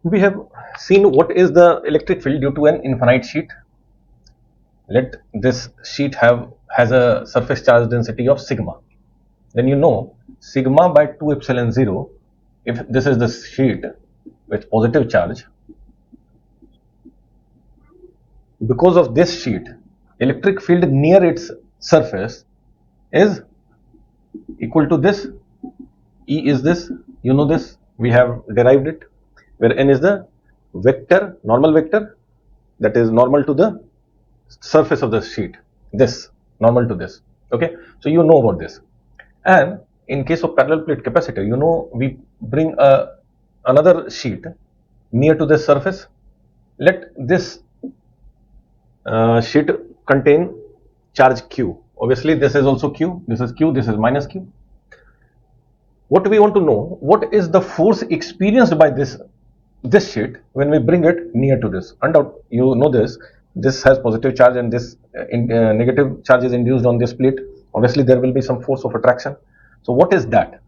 We have seen what is the electric field due to an infinite sheet. Let this sheet has a surface charge density of sigma. Then you know sigma by 2 epsilon 0, if this is the sheet with positive charge, because of this sheet, electric field near its surface is equal to this. E is this, you know this, we have derived it, where n is the vector, normal vector, that is normal to the surface of the sheet, this, normal to this. Okay, so you know about this. And in case of parallel plate capacitor, you know, we bring another sheet near to this surface. Let this sheet contain charge q. Obviously, this is also q, this is q, this is minus q. What we want to know, what is the force experienced by this sheet when we bring it near to this? Undoubtedly, you know this has positive charge and this negative charge is induced on this plate. Obviously, there will be some force of attraction. So what is that?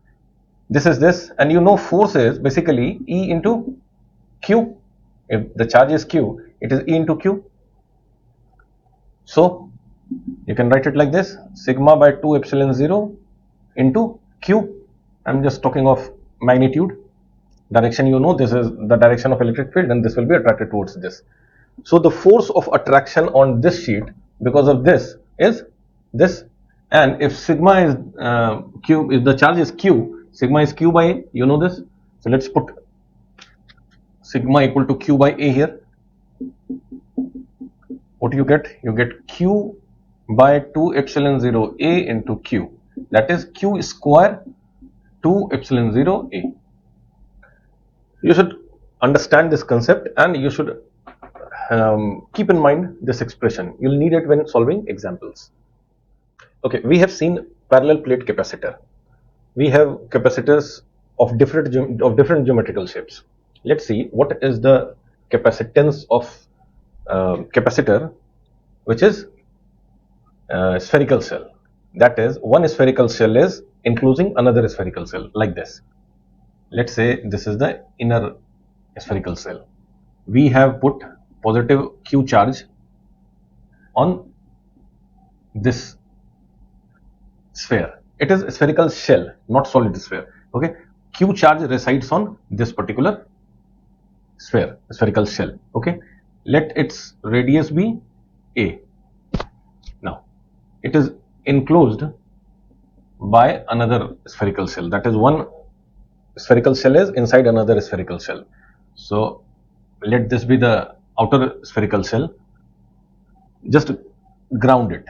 This is this, and you know force is basically E into Q. If the charge is Q, it is E into Q. So you can write it like this: sigma by 2 epsilon 0 into Q. I'm just talking of magnitude. Direction, you know, this is the direction of electric field, and this will be attracted towards this. So the force of attraction on this sheet because of this is this. And if sigma is q, if the charge is q, sigma is q by a, you know this. So let's put sigma equal to q by a here. What do you get? You get q by 2 epsilon 0 a into q. That is q square 2 epsilon 0 a. You should understand this concept and you should keep in mind this expression. You'll need it when solving examples. Okay, we have seen parallel plate capacitor. We have capacitors of different geometrical shapes. Let's see what is the capacitance of capacitor, which is spherical shell. That is, one spherical shell is enclosing another spherical shell like this. Let's say this is the inner spherical shell. We have put positive q charge on this sphere. It is a spherical shell, not solid sphere. Okay, q charge resides on this particular sphere, spherical shell. Okay, let its radius be a. Now it is enclosed by another spherical shell. That is, one spherical shell is inside another spherical shell. So let this be the outer spherical shell. Just ground it.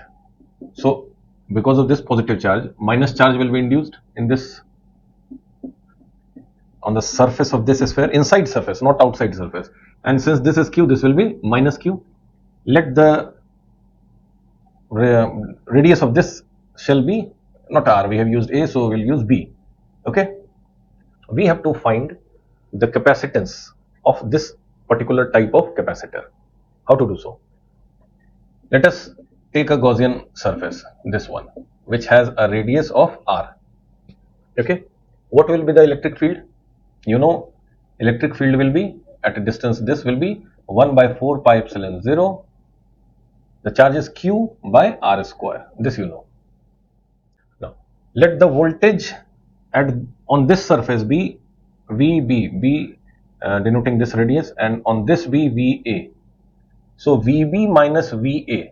So because of this positive charge, minus charge will be induced in this, on the surface of this sphere, inside surface, not outside surface. And since this is q, this will be minus q. Let the radius of this shell be not r, we have used a, so we'll use b. Okay, we have to find the capacitance of this particular type of capacitor. How to do so? Let us take a Gaussian surface, this one, which has a radius of r. Okay, what will be the electric field? You know, electric field will be at a distance, this will be 1 by 4 pi epsilon 0. The charge is q by r square. This you know. Now, let the voltage on this surface be VB, B denoting this radius, and on this be VA. So VB minus VA,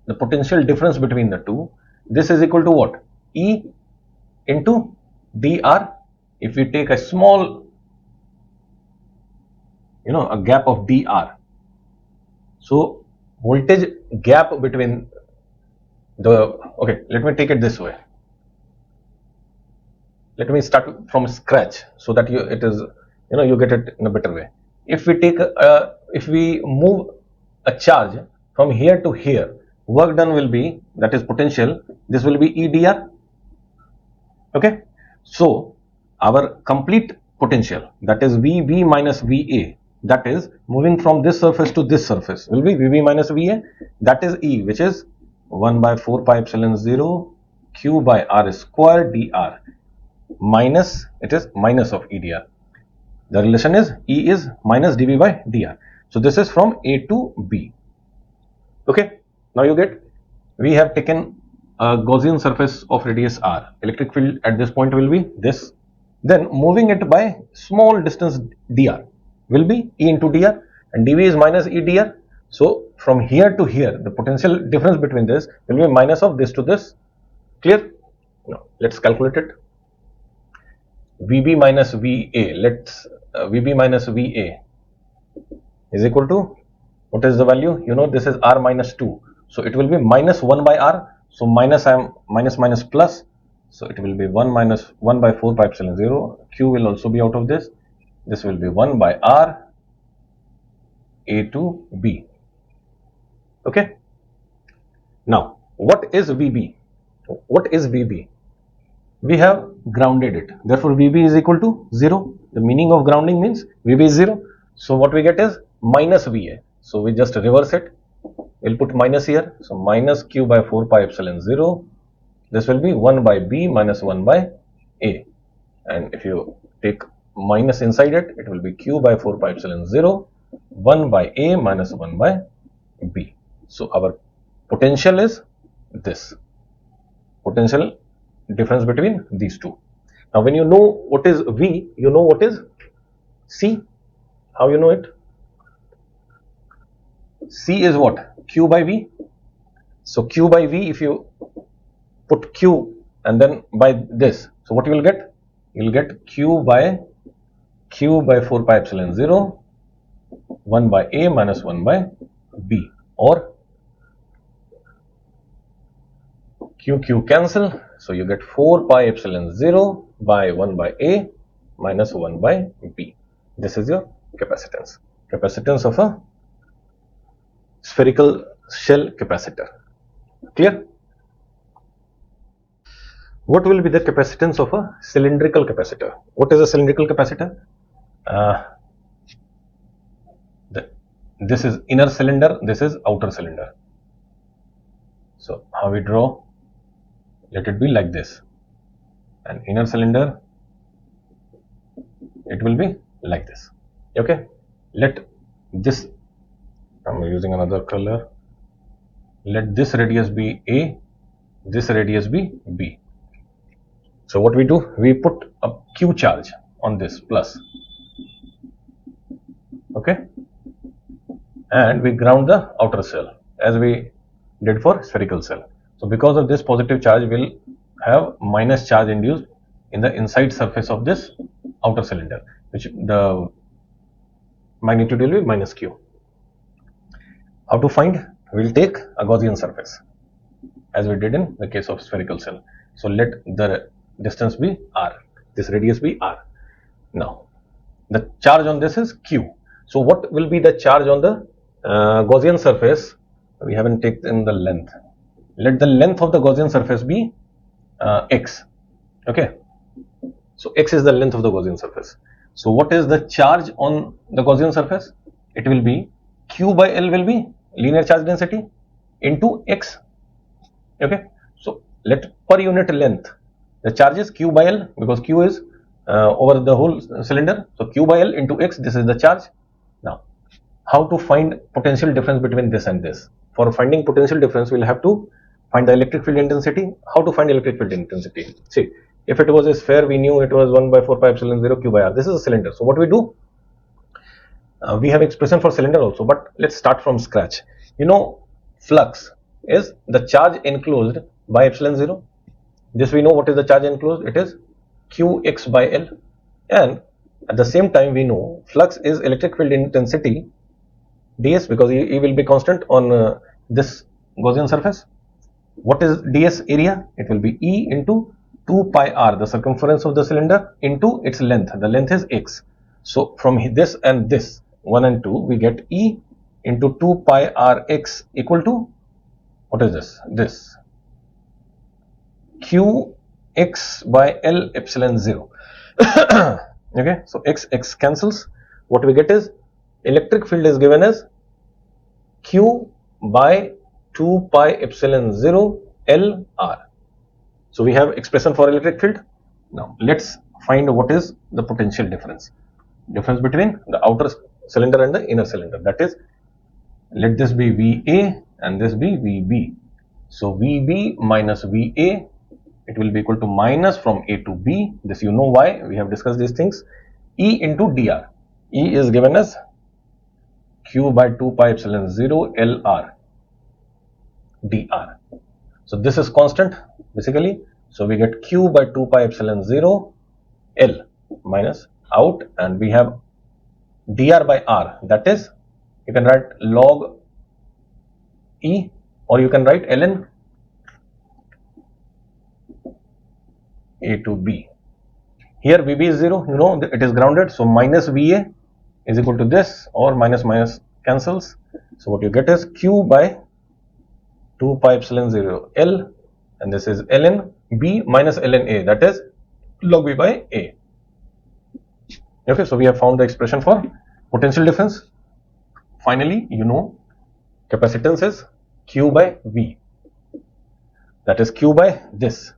the potential difference between the two, this is equal to what? E into dr. If we take a small, a gap of dr, so voltage gap between the, okay, let me take it this way. Let me start from scratch so that you get it in a better way. If we take if we move a charge from here to here, work done will be, that is potential, this will be EDR. Okay, so our complete potential, that is VB minus VA, that is moving from this surface to this surface, will be VB minus VA, that is E, which is 1 by 4 pi epsilon 0 q by r square dr, minus, it is minus of EDR. The relation is E is minus dV by dr. So this is from A to B. Okay. Now you get, we have taken a Gaussian surface of radius r. Electric field at this point will be this. Then moving it by small distance dr will be E into dr, and dV is minus E dr. So from here to here, the potential difference between this will be minus of this to this. Clear? Now let's calculate it. VB minus VA. Let's VB minus VA is equal to, what is the value? You know, this is r minus 2. So it will be minus 1 by r. So minus, I am minus plus. So it will be 1 minus 1 by 4 pi epsilon 0. Q will also be out of this. This will be 1 by r A to B. Okay. Now, what is VB? What is VB? We have grounded it. Therefore, VB is equal to 0. The meaning of grounding means VB is 0. So what we get is minus VA. So we just reverse it. We'll put minus here. So minus Q by 4 pi epsilon 0. This will be 1 by B minus 1 by A. And if you take minus inside it, it will be Q by 4 pi epsilon 0, 1 by A minus 1 by B. So our potential is this. Potential difference between these two. Now when you know what is V, you know what is C. How you know it? C is what? Q by V. So Q by V, if you put Q and then by this, so what you will get? You will get Q by 4 pi epsilon 0, 1 by A minus 1 by B, or Q cancel. So you get 4 pi epsilon 0 by 1 by A minus 1 by B. This is your capacitance. Capacitance of a spherical shell capacitor. Clear? What will be the capacitance of a cylindrical capacitor? What is a cylindrical capacitor? This is inner cylinder, this is outer cylinder. So how we draw? Let it be like this. And inner cylinder, it will be like this. Okay. Let this, I'm using another color. Let this radius be A, this radius be B. So what we do? We put a Q charge on this plus. Okay. And we ground the outer cell as we did for spherical cell. So because of this positive charge, we will have minus charge induced in the inside surface of this outer cylinder, which the magnitude will be minus Q. How to find? We will take a Gaussian surface as we did in the case of spherical cell. So let the distance be r, this radius be r. Now the charge on this is Q. So what will be the charge on the Gaussian surface? We haven't taken the length. Let the length of the Gaussian surface be x. Okay. So x is the length of the Gaussian surface. So what is the charge on the Gaussian surface? It will be Q by L will be linear charge density into x. Okay. So let per unit length, the charge is Q by L, because Q is over the whole cylinder. So Q by L into x, this is the charge. Now, how to find potential difference between this and this? For finding potential difference, we will have to find the electric field intensity. How to find electric field intensity? See, if it was a sphere, we knew it was 1 by 4 pi epsilon 0 Q by R. This is a cylinder. So what we do? We have expression for cylinder also, but let's start from scratch. You know, flux is the charge enclosed by epsilon 0. This we know what is the charge enclosed. It is Qx by L. And at the same time, we know flux is electric field intensity ds, because E will be constant on this Gaussian surface. What is ds area? It will be E into 2 pi r, the circumference of the cylinder, into its length. The length is x. So from this and this 1 and 2, we get E into 2 pi r x equal to, what is this? This Q x by L epsilon 0. Okay, so x cancels. What we get is electric field is given as Q by 2 pi epsilon 0 L r. So we have expression for electric field. Now let's find what is the potential difference. difference between the outer cylinder and the inner cylinder. That is, let this be VA and this be VB. So VB minus VA, it will be equal to minus from A to B. This you know why, we have discussed these things. E into dr. E is given as Q by 2 pi epsilon 0 LR dr. So this is constant basically. So we get Q by 2 pi epsilon 0 L minus out, and we have dr by r. That is, you can write log E, or you can write ln A to B. Here VB is 0, you know it is grounded, so minus VA is equal to this, or minus minus cancels. So what you get is Q by 2 pi epsilon 0 L, and this is ln B minus ln A, that is log B by A. Okay, so we have found the expression for potential difference. Finally, you know capacitance is Q by V, that is Q by this.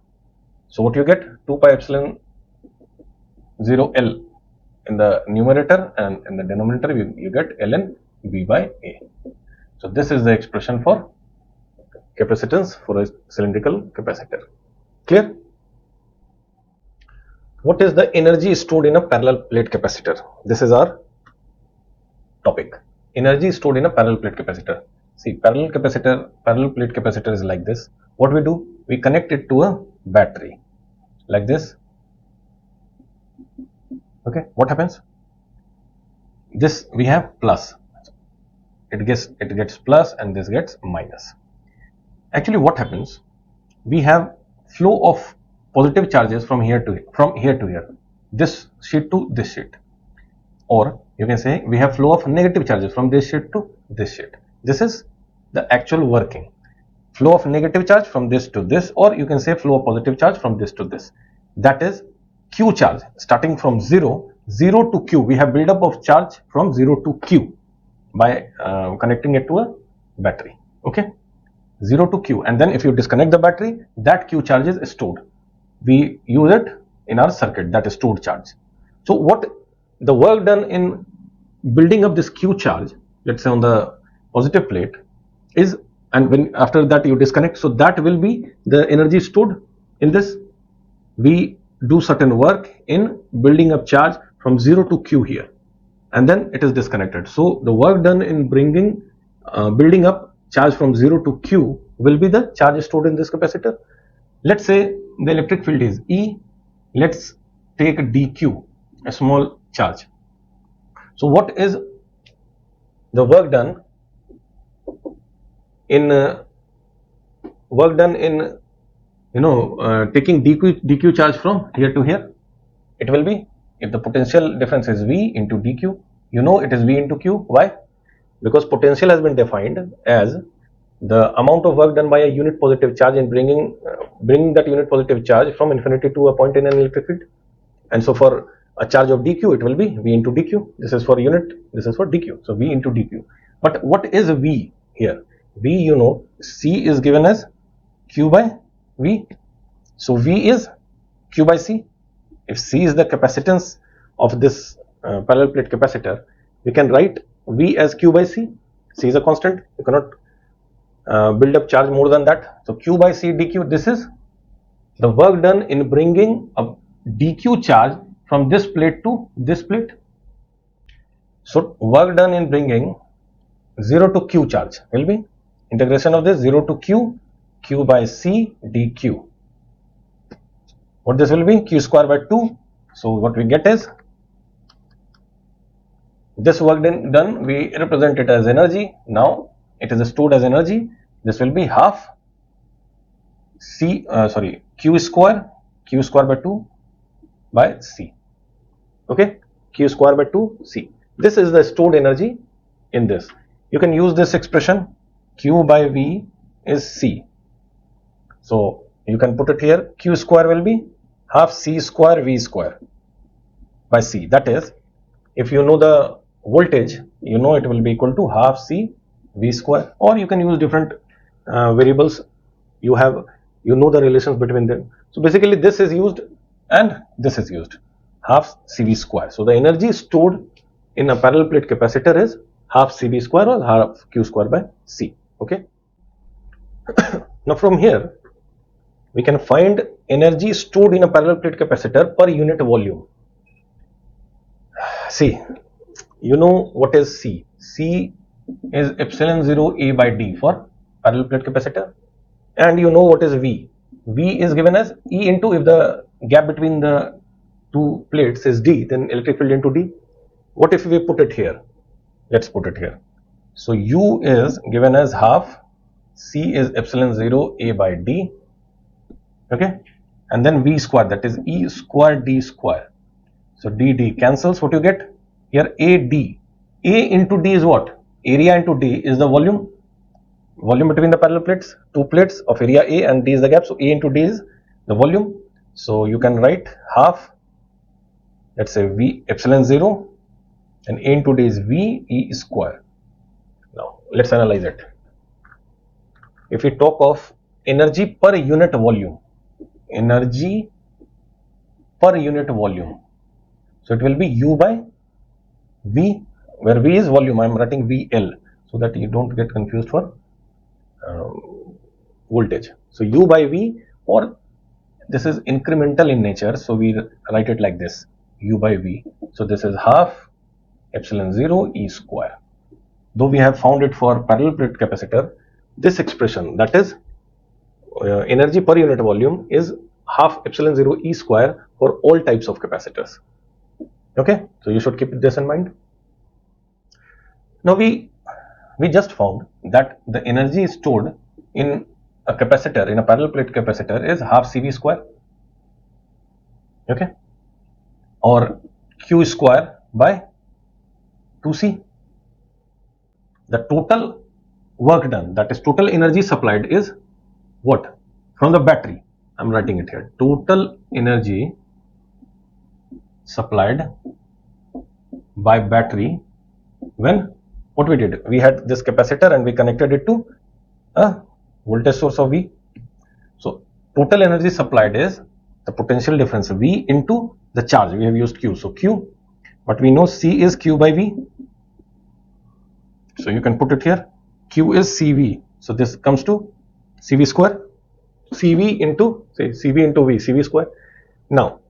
So what you get, 2 pi epsilon 0 L in the numerator, and in the denominator you get ln B by A. So this is the expression for capacitance for a cylindrical capacitor. Clear? What is the energy stored in a parallel plate capacitor? This is our topic. Energy stored in a parallel plate capacitor. See, parallel plate capacitor is like this. What we do? We connect it to a battery like this. Okay, what happens? This we have plus. It gets plus, and this gets minus. Actually, what happens? We have flow of positive charges from here to here, this sheet to this sheet, or you can say we have flow of negative charges from this sheet to this sheet. This is the actual working. Flow of negative charge from this to this, or you can say flow of positive charge from this to this. That is Q charge starting from 0 to Q. We have build-up of charge from 0 to Q by connecting it to a battery. Okay, 0 to Q, and then if you disconnect the battery, that Q charge is stored. We use it in our circuit, that is stored charge. So what the work done in building up this Q charge, let's say on the positive plate, is, and when after that you disconnect, so that will be the energy stored in this. We do certain work in building up charge from 0 to Q here, and then it is disconnected. So the work done in building up charge from 0 to Q will be the charge stored in this capacitor. Let's say the electric field is E. Let's take dq, a small charge. So what is the work done in taking dq charge from here to here? It will be, if the potential difference is V into dq, you know it is V into Q. Why? Because potential has been defined as the amount of work done by a unit positive charge in bringing that unit positive charge from infinity to a point in an electric field. And so for a charge of dq, it will be V into dq. This is for unit, this is for dq, so V into dq. But what is V here? V, you know, C is given as Q by V. So V is Q by C. If C is the capacitance of this parallel plate capacitor, we can write V as Q by C. C is a constant, you cannot build up charge more than that. So Q by C dq, this is the work done in bringing a dq charge from this plate to this plate. So work done in bringing 0 to Q charge will be integration of this 0 to Q, Q by C dq. What this will be? Q square by 2. So what we get is, this work done, we represent it as energy. Now it is stored as energy. This will be half Q square by 2 by C. Okay, Q square by 2 C. This is the stored energy in this. You can use this expression, Q by V is C. So you can put it here, Q square will be half C square V square by C. That is, if you know the voltage, you know it will be equal to half C V square, or you can use different variables. You know the relations between them. So basically this is used and this is used. half CV square. So the energy stored in a parallel plate capacitor is half CV square or half Q square by C. Okay. Now from here we can find energy stored in a parallel plate capacitor per unit volume. See, you know what is C? C is epsilon 0 A by D for parallel plate capacitor, and you know what is V. V is given as E into, if the gap between the two plates is D, then electric field into D. What if we put it here? Let's put it here. So U is given as half, C is epsilon 0 A by D, okay, and then V square, that is E square D square. So D cancels. What you get here? AD. A into D is what? Area into D is the volume. Volume between the parallel plates, two plates of area A, and D is the gap. So A into D is the volume. So you can write half, let's say V epsilon 0, and A into D is V E square. Now let's analyze it. If we talk of energy per unit volume, energy per unit volume, so it will be U by V, where V is volume. I am writing VL so that you don't get confused for voltage. So U by V, or this is incremental in nature, so we write it like this, U by V. So this is half epsilon 0 E square. Though we have found it for parallel plate capacitor, this expression, that is energy per unit volume, is half epsilon 0 E square for all types of capacitors. Okay, so you should keep this in mind. Now we just found that the energy stored in a capacitor, in a parallel plate capacitor, is half CV square, okay, or Q square by 2C. The total work done, that is total energy supplied, is what? From the battery. I am writing it here. Total energy supplied by battery when, what we did? We had this capacitor and we connected it to a voltage source of V. So total energy supplied is the potential difference V into the charge. We have used Q. So Q, but we know C is Q by V. So you can put it here. Q is CV. So this comes to CV square. CV into, say, CV into V, CV square. Now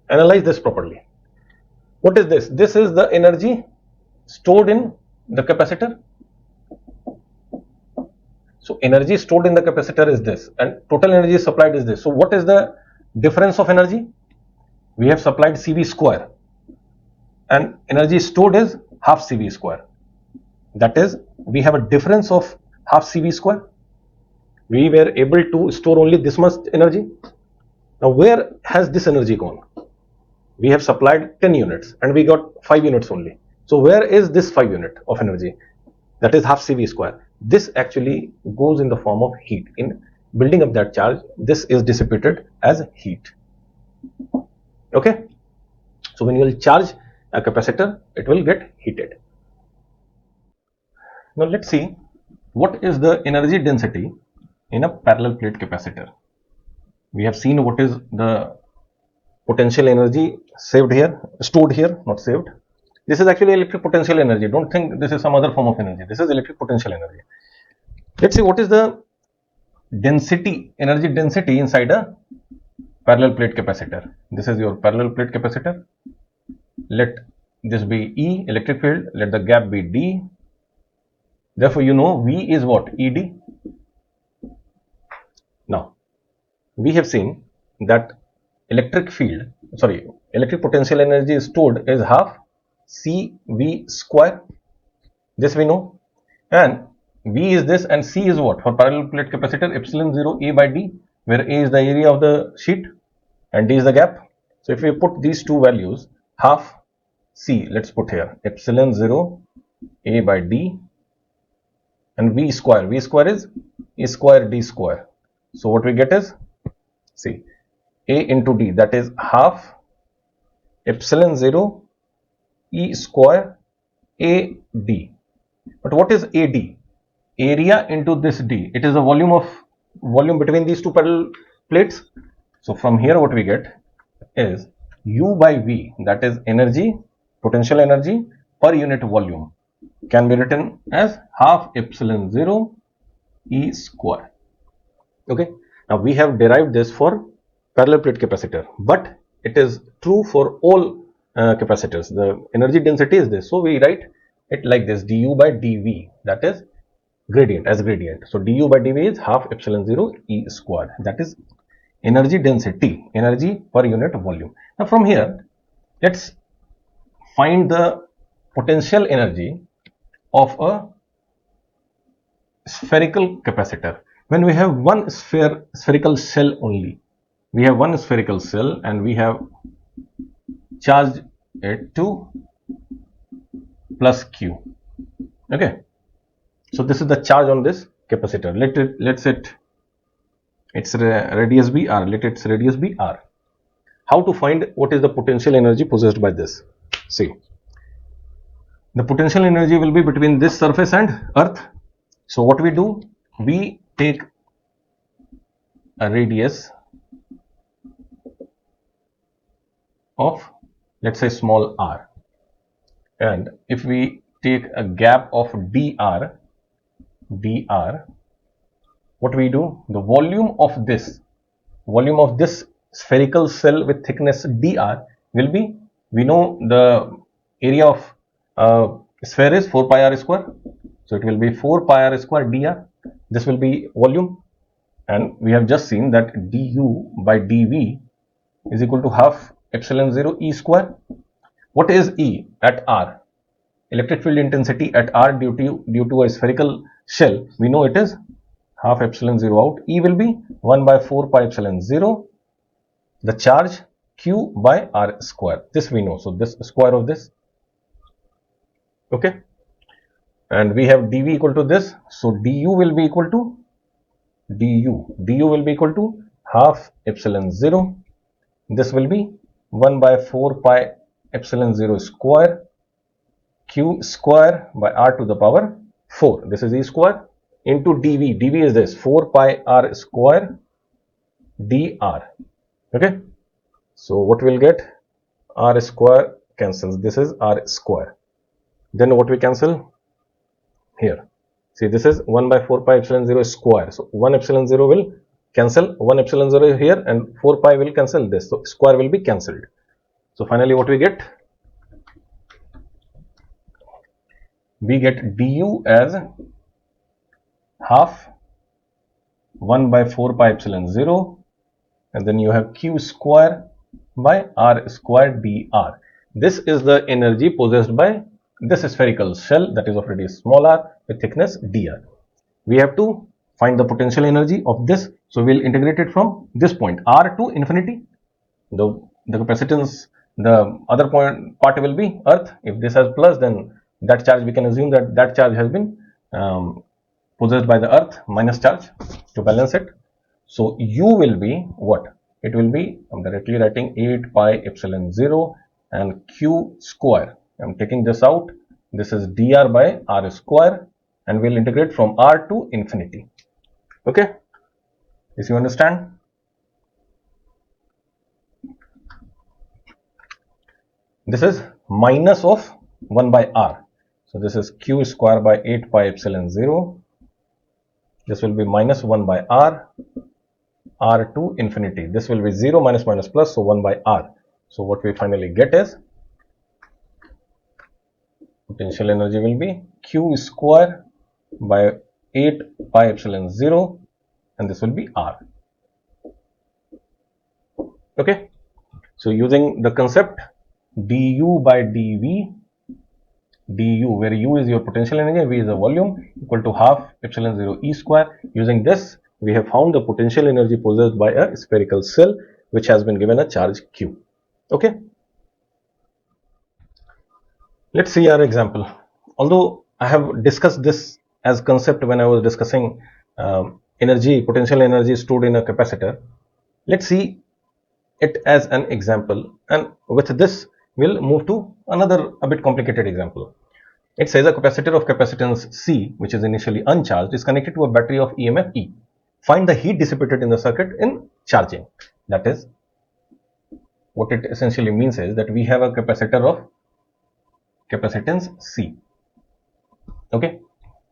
analyze this properly. What is this? This is the energy stored in the capacitor. So energy stored in the capacitor is this, and total energy supplied is this. So what is the difference of energy? We have supplied CV square, and energy stored is half CV square. That is, we have a difference of half CV square. We were able to store only this much energy. Now where has this energy gone? We have supplied 10 units and we got 5 units only. So where is this 5 unit of energy? That is half CV square. This actually goes in the form of heat. In building up that charge, this is dissipated as heat. Okay. So when you will charge a capacitor, it will get heated. Now let's see what is the energy density in a parallel plate capacitor. We have seen what is the potential energy saved here, stored here, not saved. This is actually electric potential energy. Don't think this is some other form of energy. This is electric potential energy. Let's see what is the density, energy density inside a parallel plate capacitor. This is your parallel plate capacitor. Let this be E, electric field. Let the gap be D. Therefore, you know V is what? ED. Now, we have seen that electric potential energy stored is half CV square. This we know. And V is this and C is what? For parallel plate capacitor, epsilon 0 A by D, where A is the area of the sheet and D is the gap. So if we put these two values, half C, let's put here, epsilon 0 A by D, and V square is A square D square. So what we get is, see, A into D, that is half epsilon 0 E square AD. But what is AD? Area into this D. It is the volume between these two parallel plates. So from here what we get is U by V, that is energy, potential energy per unit volume, can be written as half epsilon 0 E square. Okay, now we have derived this for parallel plate capacitor, but it is true for all capacitors. The energy density is this, so we write it like this: du by dv, that is gradient, as gradient. So du by dv is half epsilon 0 E square, that is energy density, energy per unit volume. Now from here, let's find the potential energy of a spherical capacitor. When we have one spherical shell only, we have one spherical shell and we have charged it to plus Q. Okay, so this is the charge on this capacitor. Let's set its radius be r. Let its radius be r. How to find what is the potential energy possessed by this? See, the potential energy will be between this surface and earth. So what we do, we take a radius of, let's say, small r, and if we take a gap of dr, what we do, the volume of this spherical shell with thickness dr will be, we know the area of sphere is 4 pi r square, so it will be 4 pi r square dr. This will be volume, and we have just seen that du by dv is equal to half epsilon 0 E square. What is E at r? Electric field intensity at r due to a spherical shell, we know it is half epsilon 0 out. E will be 1 by 4 pi epsilon 0, the charge Q by r square. This we know, so this square of this. Okay, and we have dv equal to this, so du will be equal to half epsilon 0. This will be 1 by 4 pi epsilon 0 square Q square by r to the power 4. This is E square into dv. dv is this 4 pi r square dr. Okay, so what we'll get, r square cancels, this is r square. Then what we cancel here, see, this is 1 by 4 pi epsilon 0 square, so 1 epsilon 0 will cancel 1 epsilon 0 here, and 4 pi will cancel this, so square will be cancelled. So finally what we get du as half 1 by 4 pi epsilon 0, and then you have Q square by r square dr. This is the energy possessed by this spherical shell, that is of radius small r with thickness dr. We have to find the potential energy of this, so we'll integrate it from this point r to infinity. The capacitance, the other part will be earth. If this has plus, then that charge, we can assume that charge has been possessed by the earth, minus charge to balance it. So u will be what? It will be, I'm directly writing 8 pi epsilon 0 and Q square. I'm taking this out. This is dr by r square, and we'll integrate from r to infinity. Okay, this you understand? This is minus of 1 by r. So this is Q square by 8 pi epsilon 0. This will be minus 1 by r to infinity. This will be 0 minus minus plus, so 1 by r. So what we finally get is potential energy will be Q square by 8 pi epsilon 0, and this will be r. Okay, so using the concept du by dv, where u is your potential energy, v is the volume, equal to half epsilon 0 E square. Using this, we have found the potential energy possessed by a spherical shell which has been given a charge Q. Okay, let's see our example. Although I have discussed this as concept when I was discussing potential energy stored in a capacitor, let's see it as an example, and with this we'll move to another a bit complicated example. It says a capacitor of capacitance C, which is initially uncharged, is connected to a battery of EMF E. Find the heat dissipated in the circuit in charging. That is, what it essentially means is that we have a capacitor of capacitance C. Okay,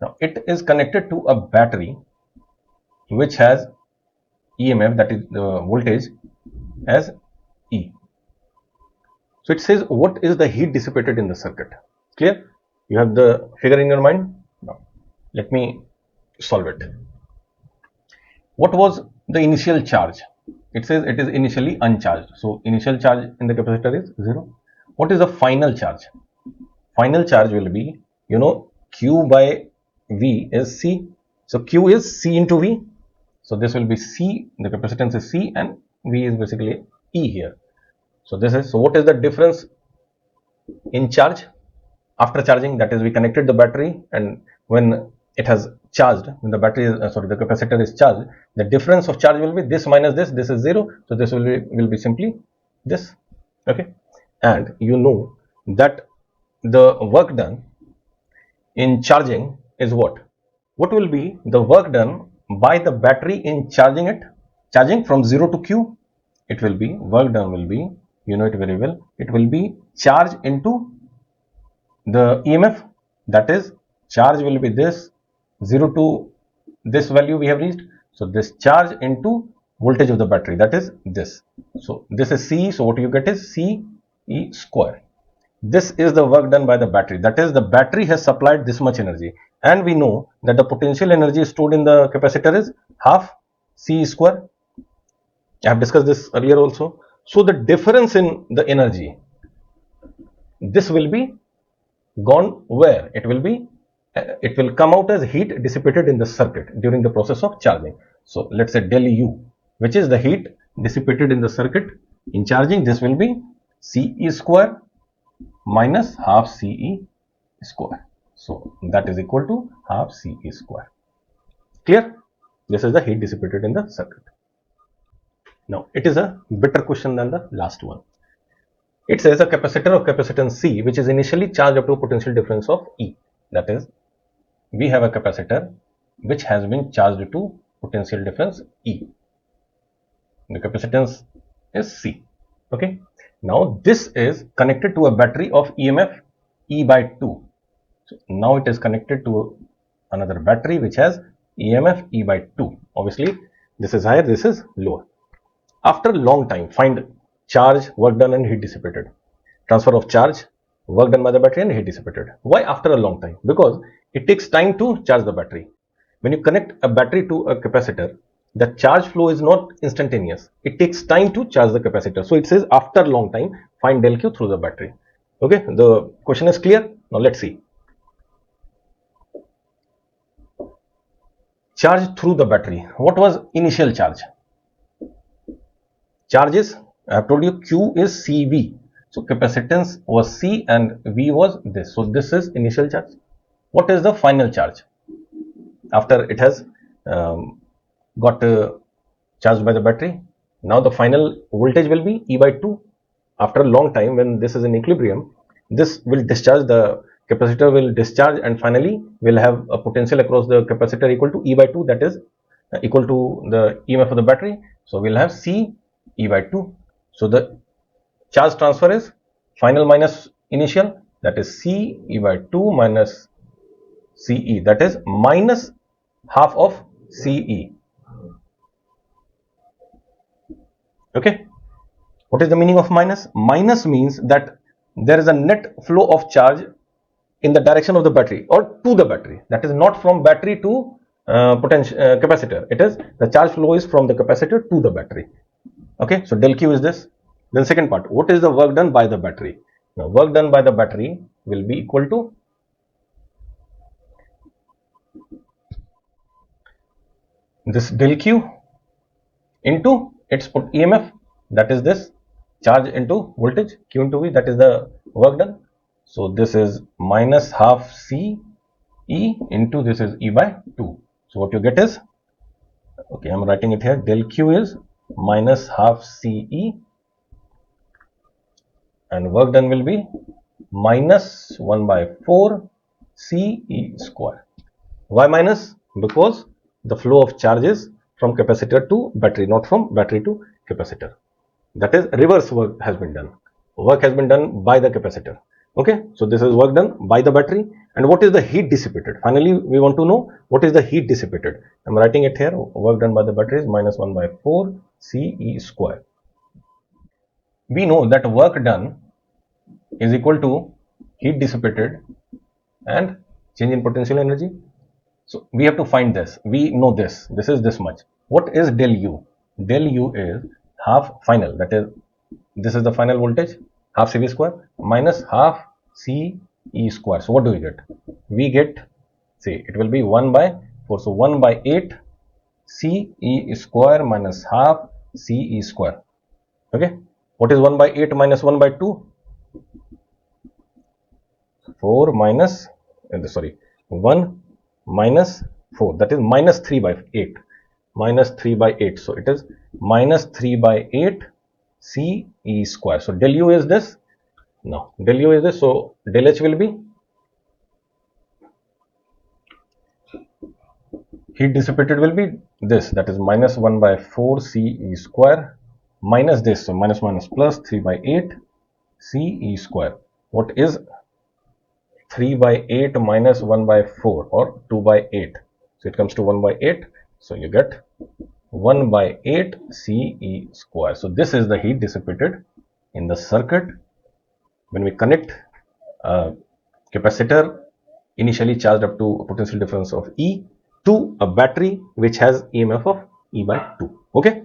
now it is connected to a battery which has EMF, that is the voltage, as E. So it says what is the heat dissipated in the circuit. Clear? You have the figure in your mind? Now let me solve it. What was the initial charge? It says it is initially uncharged. So initial charge in the capacitor is 0. What is the final charge? Final charge will be, you know, Q by V is C. So Q is C into V. So this will be C, the capacitance is C, and V is basically E here. So this is, so what is the difference in charge after charging? That is, we connected the battery, and when it has charged, when the battery is, the capacitor is charged, the difference of charge will be this minus this is 0. So this will be simply this. Okay, and you know that the work done in charging is what? What will be the work done by the battery in charging it? Charging from 0 to Q, it will be, work done will be, you know it very well, it will be charge into the EMF, that is charge will be this, 0 to this value we have reached. So this charge into voltage of the battery, that is this. So this is C. So what you get is C E square. This is the work done by the battery, that is the battery has supplied this much energy, and we know that the potential energy stored in the capacitor is half C square. I have discussed this earlier also. So the difference in the energy, this will be gone where? It will come out as heat dissipated in the circuit during the process of charging. So let's say del U, which is the heat dissipated in the circuit in charging, this will be C E square minus half C E square. So that is equal to half C E square. Clear? This is the heat dissipated in the circuit. Now it is a better question than the last one. It says a capacitor of capacitance C, which is initially charged up to a potential difference of E. That is, we have a capacitor which has been charged to potential difference E. The capacitance is C. Okay. Now this is connected to a battery of EMF E by 2. So now it is connected to another battery which has EMF E by 2. Obviously, this is higher, this is lower. After a long time, find charge, work done, and heat dissipated. Transfer of charge, work done by the battery, and heat dissipated. Why after a long time? Because it takes time to charge the battery. When you connect a battery to a capacitor, the charge flow is not instantaneous. It takes time to charge the capacitor. So it says after a long time, find del Q through the battery. Okay, the question is clear. Now let's see. Charge through the battery. What was initial charge? Charge is, I have told you, Q is CV. So capacitance was C and V was this. So this is initial charge. What is the final charge? After it has got charged by the battery, now the final voltage will be E by 2. After a long time, when this is in equilibrium, this will discharge, the capacitor will discharge, and finally will have a potential across the capacitor equal to E by 2, that is equal to the EMF of the battery. So we'll have C E by 2. So the charge transfer is final minus initial, that is C E by 2 minus CE, that is minus half of CE. Okay, what is the meaning of minus? Minus means that there is a net flow of charge in the direction of the battery or to the battery, that is not from battery to capacitor. It is the charge flow is from the capacitor to the battery. Okay, so del Q is this. Then second part, what is the work done by the battery? Now work done by the battery will be equal to this del Q into its put EMF, that is this charge into voltage, Q into V, that is the work done. So this is minus half C E into this is E by 2. So what you get is, okay, I am writing it here, del Q is minus half CE and work done will be minus 1 by 4 CE square. Why minus? Because the flow of charge is from capacitor to battery, not from battery to capacitor. That is reverse work has been done. Work has been done by the capacitor. Okay, so this is work done by the battery. And what is the heat dissipated? Finally, we want to know what is the heat dissipated. I'm writing it here. Work done by the battery is minus 1 by 4 CE square. We know that work done is equal to heat dissipated and change in potential energy. So we have to find this. We know this. This is this much. What is del U? Del U is half final. That is, this is the final voltage, half CV square minus half CE square. So what do we get? We get, say, it will be 1 by 4. So 1 by 8 CE square minus half CE square. Okay. What is 1 by 8 minus 1 by 2? 4 minus, sorry, 1 minus 4, that is minus 3 by 8, minus 3 by 8. So it is minus 3 by 8 CE square. So del U is this. Now del U is this. So del H will be heat dissipated will be this, that is minus 1 by 4 CE square minus this. So minus minus plus 3 by 8 CE square. What is 3 by 8 minus 1 by 4 or 2 by 8? So it comes to 1 by 8. So you get 1 by 8 CE square. So this is the heat dissipated in the circuit when we connect a capacitor initially charged up to a potential difference of E to a battery which has EMF of E by 2. Okay.